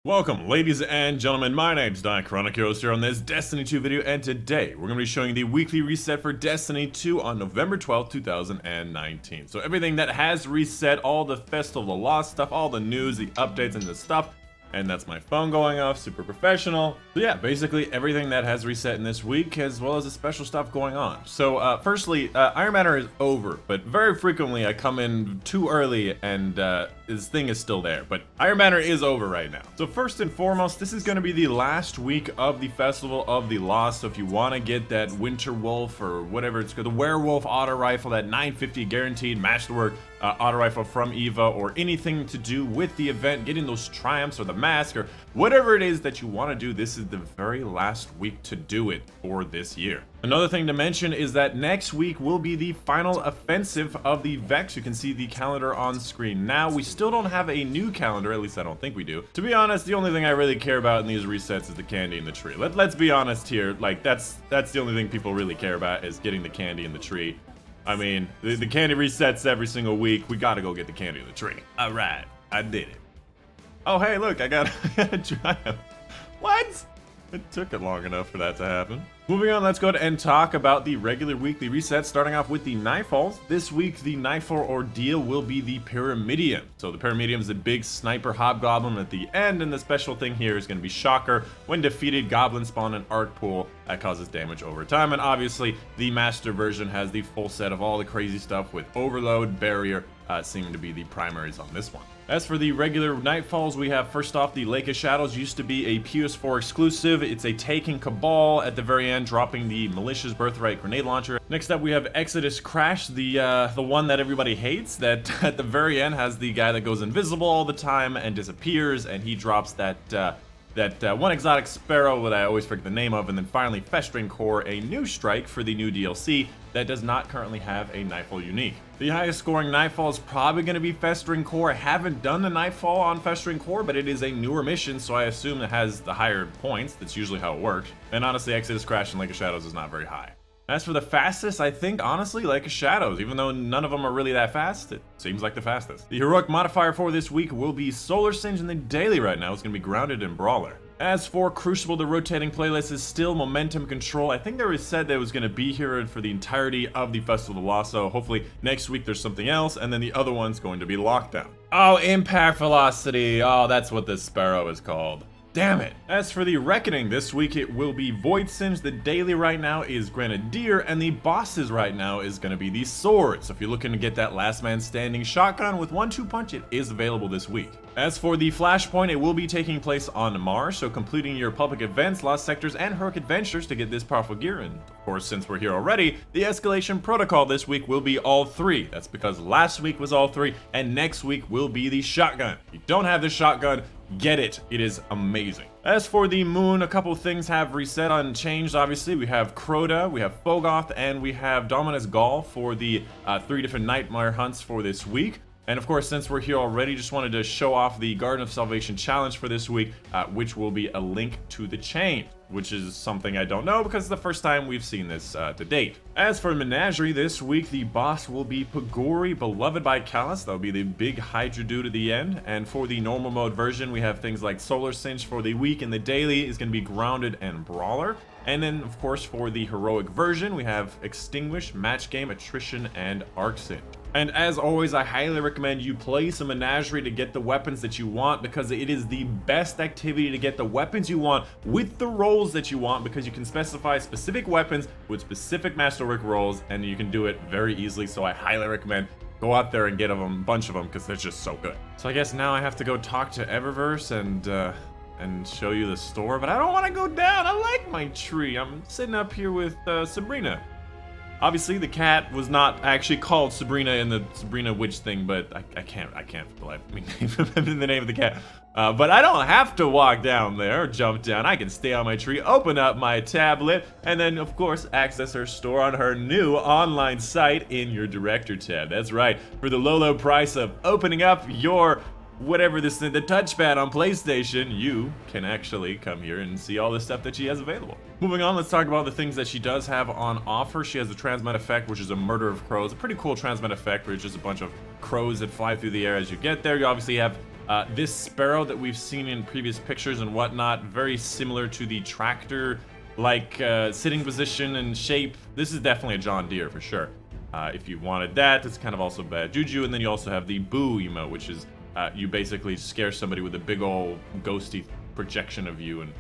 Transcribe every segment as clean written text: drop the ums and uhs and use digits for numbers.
Welcome, ladies and gentlemen. My name's Dychronic, your host here on this Destiny 2 video, and today we're going to be showing the weekly reset for Destiny 2 on November 12th, 2019. So everything that has reset, all the Festival of the Lost stuff, all the news, the updates, and the stuff. And that's my phone going off, super professional. So yeah, basically everything that has reset in this week, as well as the special stuff going on. So firstly, Iron Banner is over, but very frequently I come in too early and this thing is still there. But Iron Banner is over right now. So first and foremost, this is going to be the last week of the Festival of the Lost. So if you want to get that Winter Wolf or whatever it's called, the Werewolf auto rifle, that 950 guaranteed masterwork auto rifle from Eva, or anything to do with the event, getting those triumphs or the mask or whatever it is that you want to do, this is the very last week to do it for this year. Another thing to mention is that next week will be the final offensive of the Vex. You can see the calendar on screen now. We still don't have a new calendar, at least I don't think we do. To be honest, the only thing I really care about in these resets is the candy in the tree. Let's be honest here, like that's the only thing people really care about, is getting the candy in the tree. I mean, the candy resets every single week. We gotta go get the candy in the tree. All right, I did it. Oh, hey, look, I got a triumph. What? It took it long enough for that to happen. Moving on, let's go ahead and talk about the regular weekly resets, starting off with the Nightfalls. This week, the Nightfall ordeal will be the Pyramidion. So the Pyramidion is a big sniper hobgoblin at the end, and the special thing here is going to be Shocker. When defeated, goblins spawn an arc pool that causes damage over time, and obviously the master version has the full set of all the crazy stuff with Overload, Barrier, seeming to be the primaries on this one. As for the regular Nightfalls, we have first off the Lake of Shadows. Used to be a PS4 exclusive. It's a taking Cabal at the very end, dropping the Malicious Birthright grenade launcher. Next up, we have Exodus Crash, the one that everybody hates, that at the very end has the guy that goes invisible all the time and disappears, and he drops that one exotic sparrow that I always forget the name of, and then finally Festering Core, a new strike for the new DLC that does not currently have a Nightfall unique. The highest scoring Nightfall is probably going to be Festering Core. I haven't done the Nightfall on Festering Core, but it is a newer mission, so I assume it has the higher points. That's usually how it works. And honestly, Exodus Crash and Lake of Shadows is not very high. As for the fastest, I think, honestly, Lake of Shadows. Even though none of them are really that fast, it seems like the fastest. The heroic modifier for this week will be Solar Singe, and the daily right now is going to be Grounded and Brawler. As for Crucible, the rotating playlist is still Momentum Control. I think there was said that it was going to be here for the entirety of the Festival of the Lost, so hopefully next week there's something else, and then the other one's going to be Lockdown. Oh, Impact Velocity. Oh, that's what this sparrow is called. Damn it. As for the Reckoning, this week it will be Void Singe. The daily right now is Grenadier, and the bosses right now is going to be the Sword. So if you're looking to get that last man standing shotgun with 1-2 punch, it is available this week. As for the Flashpoint, it will be taking place on Mars, so completing your public events, lost sectors, and heroic adventures to get this powerful gear. And of course, since we're here already, the escalation protocol this week will be all 3. That's because last week was all 3, and next week will be the shotgun. If you don't have the shotgun, get it. It is amazing. As for the moon, a couple things have reset and changed. Obviously, we have Crota, we have Fogoth, and we have Dominus Gaul for the 3 different Nightmare hunts for this week. And of course, since we're here already, just wanted to show off the Garden of Salvation challenge for this week, which will be a link to the chain, which is something I don't know because it's the first time we've seen this to date. As for Menagerie, this week the boss will be Pagori, beloved by Callus. That'll be the big Hydra dude at the end. And for the normal mode version, we have things like Solar Singe for the week, and the daily is going to be Grounded and Brawler. And then, of course, for the heroic version, we have Extinguish, Match Game, Attrition, and Arc Singe. And as always, I highly recommend you play some Menagerie to get the weapons that you want, because it is the best activity to get the weapons you want with the roles that you want, because you can specify specific weapons with specific masterwork roles, and you can do it very easily. So I highly recommend go out there and get a bunch of them, because they're just so good. So I guess now I have to go talk to Eververse and show you the store, but I don't want to go down. I like my tree. I'm sitting up here with Sabrina. Obviously, the cat was not actually called Sabrina in the Sabrina witch thing, but I can't remember the name of the cat. But I don't have to walk down there or jump down. I can stay on my tree, open up my tablet, and then, of course, access her store on her new online site in your Director tab. That's right, for the low price of opening up your whatever this thing, the touchpad on PlayStation, you can actually come here and see all the stuff that she has available. Moving on, let's talk about the things that she does have on offer. She has the Transmit effect, which is a murder of crows. A pretty cool Transmit effect where it's just a bunch of crows that fly through the air as you get there. You obviously have This sparrow that we've seen in previous pictures and whatnot, very similar to the tractor, like sitting position and shape. This is definitely a John Deere for sure. If you wanted that, it's kind of also bad juju. And then you also have the boo emote, which is you basically scare somebody with a big old ghosty projection of you and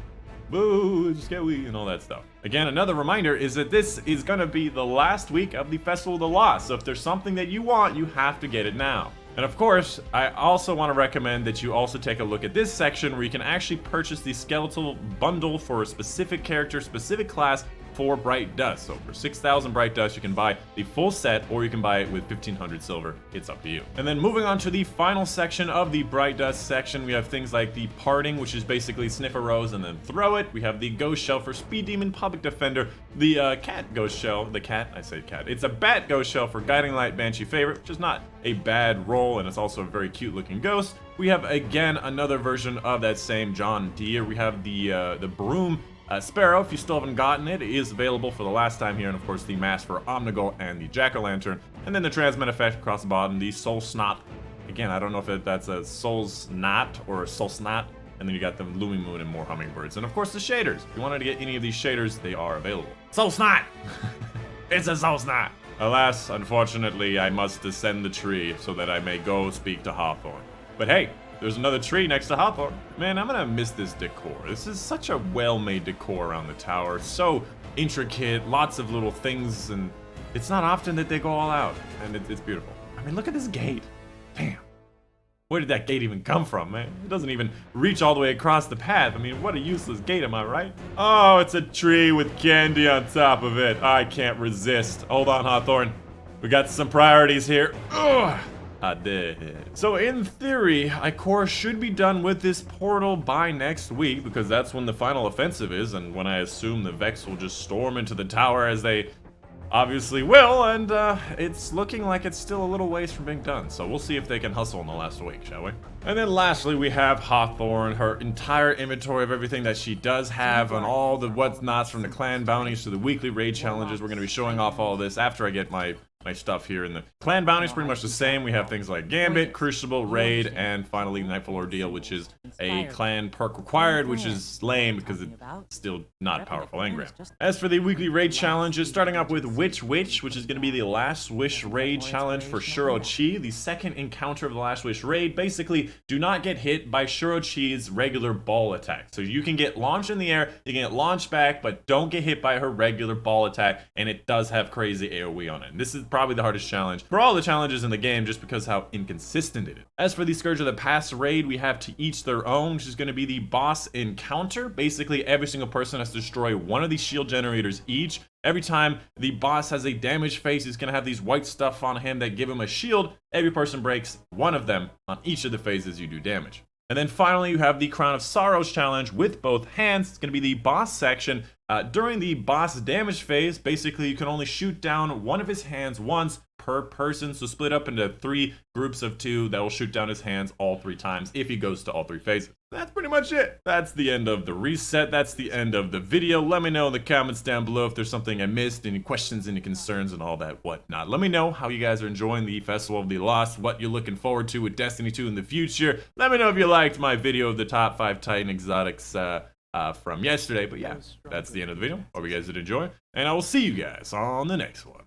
boo, scary, and all that stuff. Again, another reminder is that this is gonna be the last week of the Festival of the Lost, so if there's something that you want, you have to get it now. And of course, I also want to recommend that you also take a look at this section where you can actually purchase the skeletal bundle for a specific character, specific class, for Bright Dust. So for 6,000 Bright Dust, you can buy the full set, or you can buy it with 1,500 silver. It's up to you. And then moving on to the final section of the Bright Dust section, we have things like the Parting, which is basically sniff a rose and then throw it. We have the Ghost Shell for Speed Demon, Public Defender. The Cat Ghost Shell, the cat, I say cat. It's a Bat Ghost Shell for Guiding Light, Banshee Favorite, which is not a bad roll, and it's also a very cute looking ghost. We have, again, another version of that same John Deere. We have the Broom Sparrow. If you still haven't gotten it, it is available for the last time here, and of course the mask for Omnigul and the Jack-o'-lantern, and then the transmit effect across the bottom, the Soul Snot. Again, I don't know if that's a Soul's Knot or a Soul Snot, and then you got the Looming Moon and more hummingbirds, and of course the shaders. If you wanted to get any of these shaders, they are available. Soul Snot! It's a Soul Snot! Alas, unfortunately, I must descend the tree so that I may go speak to Hawthorne. But hey, there's another tree next to Hawthorne. Man, I'm gonna miss this decor. This is such a well-made decor around the tower. So intricate, lots of little things, and it's not often that they go all out. And it's beautiful. I mean, look at this gate. Damn. Where did that gate even come from, man? It doesn't even reach all the way across the path. I mean, what a useless gate, am I right? Oh, it's a tree with candy on top of it. I can't resist. Hold on, Hawthorne. We got some priorities here. Ugh. So in theory, Ikora should be done with this portal by next week, because that's when the final offensive is, and when I assume the Vex will just storm into the tower, as they obviously will, and it's looking like it's still a little ways from being done, so we'll see if they can hustle in the last week, shall we? And then lastly, we have Hawthorne, her entire inventory of everything that she does have, and all the whatnots from the clan bounties to the weekly raid challenges. We're going to be showing off all this after I get my stuff here. And the clan bounties pretty much the same. We have things like Gambit, Crucible, Raid, and finally Nightfall Ordeal, which is a clan perk required, which is lame because it's still not powerful engram. As for the weekly raid challenges, starting up with Witch, which is going to be the Last Wish raid challenge for Shirochi, the second encounter of the Last Wish raid. Basically, do not get hit by Shirochi's regular ball attack. So you can get launched in the air, you can get launched back, but don't get hit by her regular ball attack, and it does have crazy AoE on it. And this is probably the hardest challenge for all the challenges in the game, just because how inconsistent it is. As for the Scourge of the Past raid, we have To Each Their Own, which is going to be the boss encounter. Basically, every single person has to destroy one of these shield generators each. Every time the boss has a damaged face, he's going to have these white stuff on him that give him a shield. Every person breaks one of them on each of the phases you do damage. And then finally, you have the Crown of Sorrows challenge with both hands. It's going to be the boss section. During the boss damage phase, basically you can only shoot down one of his hands once per person, so split up into 3 groups of 2 that will shoot down his hands all 3 times if he goes to all 3 phases. That's pretty much it. That's the end of the reset. That's the end of the video. Let me know in the comments down below if there's something I missed, any questions, any concerns, and all that whatnot. Let me know how you guys are enjoying the Festival of the Lost, what you're looking forward to with Destiny 2 in the future. Let me know if you liked my video of the top 5 Titan exotics from yesterday. But yeah, that's the end of the video. Hope you guys did enjoy, and I will see you guys on the next one.